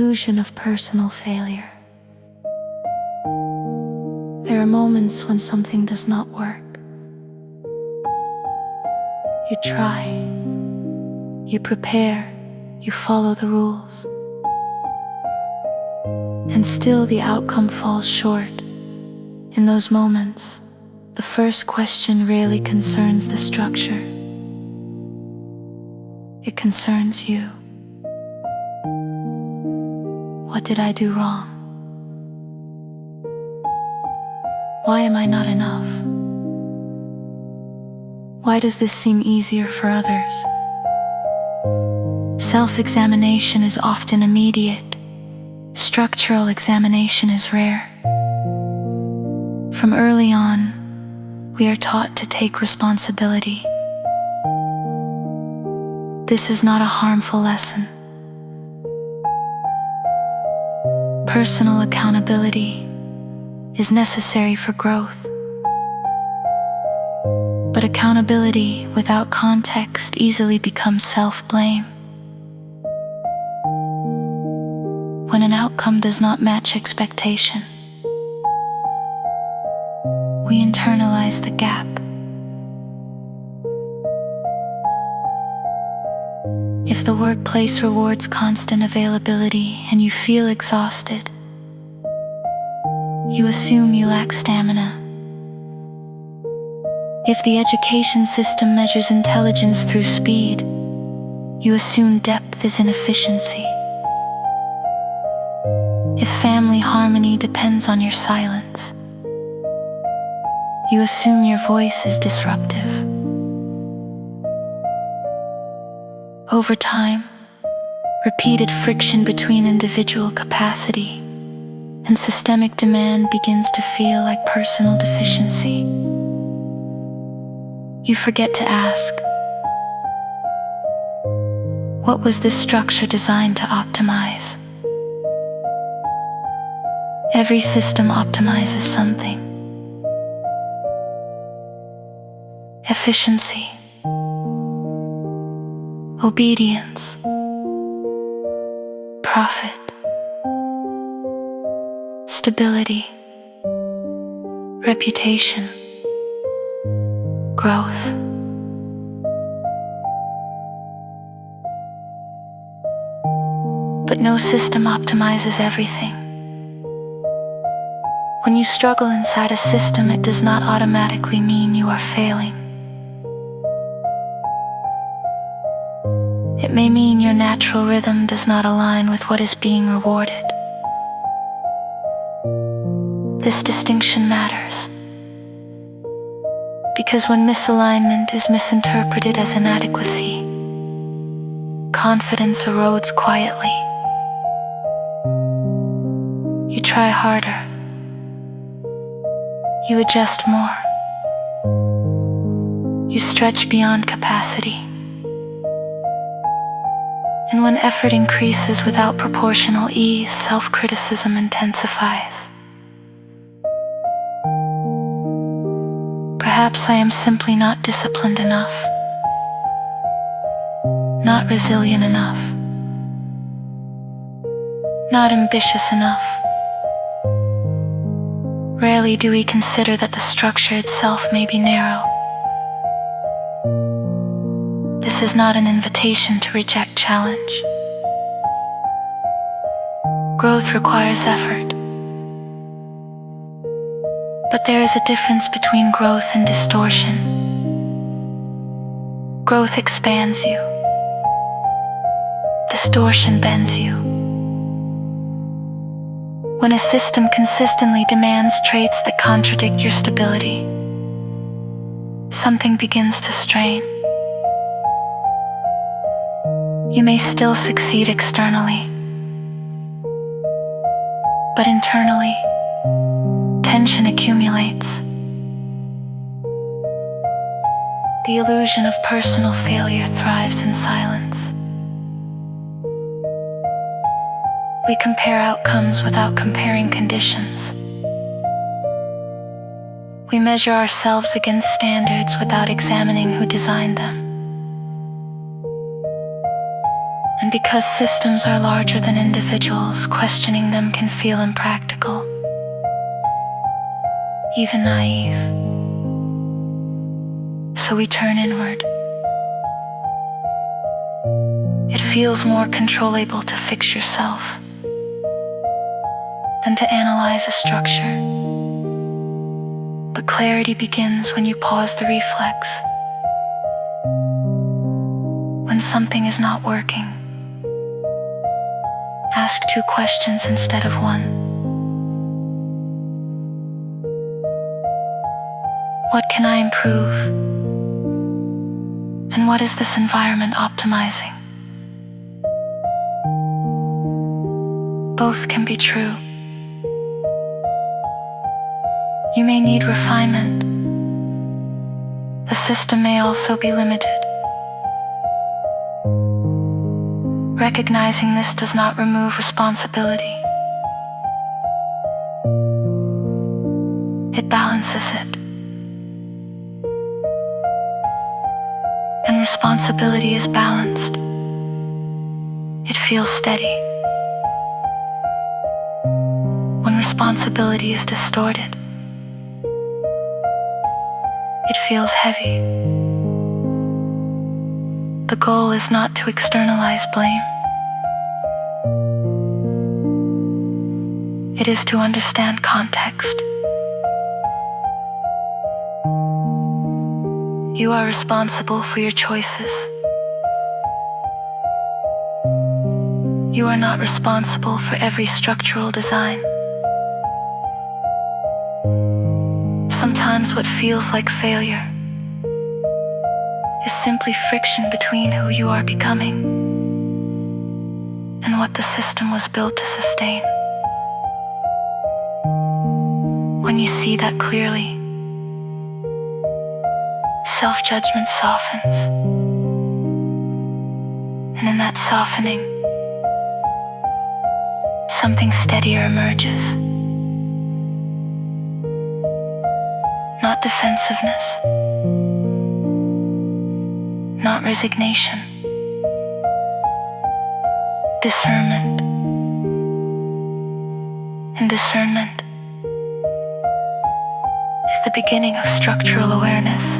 illusion of personal failure. There are moments when something does not work. You try, you prepare, you follow the rules, and still the outcome falls short. In those moments, the first question rarely concerns the structure. It concerns you. What did I do wrong? Why am I not enough? Why does this seem easier for others? Self-examination is often immediate. Structural examination is rare. From early on, we are taught to take responsibility. This is not a harmful lesson. Personal accountability is necessary for growth. But accountability without context easily becomes self-blame. When an outcome does not match expectation, we internalize the gap. If the workplace rewards constant availability and you feel exhausted, you assume you lack stamina. If the education system measures intelligence through speed, you assume depth is inefficiency. If family harmony depends on your silence, you assume your voice is disruptive. Over time, repeated friction between individual capacity and systemic demand begins to feel like personal deficiency. You forget to ask, what was this structure designed to optimize? Every system optimizes something. Efficiency, obedience, profit, stability, reputation, growth. But no system optimizes everything. When you struggle inside a system, it does not automatically mean you are failing. It may mean your natural rhythm does not align with what is being rewarded. This distinction matters, because when misalignment is misinterpreted as inadequacy, confidence erodes quietly. You try harder. You adjust more. You stretch beyond capacity. And when effort increases without proportional ease, self-criticism intensifies. Perhaps I am simply not disciplined enough, not resilient enough, not ambitious enough. Rarely do we consider that the structure itself may be narrow. This is not an invitation to reject challenge. Growth requires effort. But there is a difference between growth and distortion. Growth expands you. Distortion bends you. When a system consistently demands traits that contradict your stability, something begins to strain. You may still succeed externally, but internally, tension accumulates. The illusion of personal failure thrives in silence. We compare outcomes without comparing conditions. We measure ourselves against standards without examining who designed them. And because systems are larger than individuals, questioning them can feel impractical, even naive. So we turn inward. It feels more controllable to fix yourself than to analyze a structure. But clarity begins when you pause the reflex. When something is not working, ask 2 questions instead of 1. What can I improve? And what is this environment optimizing? Both can be true. You may need refinement. The system may also be limited. Recognizing this does not remove responsibility. It balances it. And responsibility is balanced. It feels steady. When responsibility is distorted, it feels heavy. The goal is not to externalize blame. It is to understand context. You are responsible for your choices. You are not responsible for every structural design. Sometimes what feels like failure is simply friction between who you are becoming and what the system was built to sustain. When you see that clearly, self-judgment softens. And in that softening, something steadier emerges. Not defensiveness, not resignation. Discernment. And discernment is the beginning of structural awareness.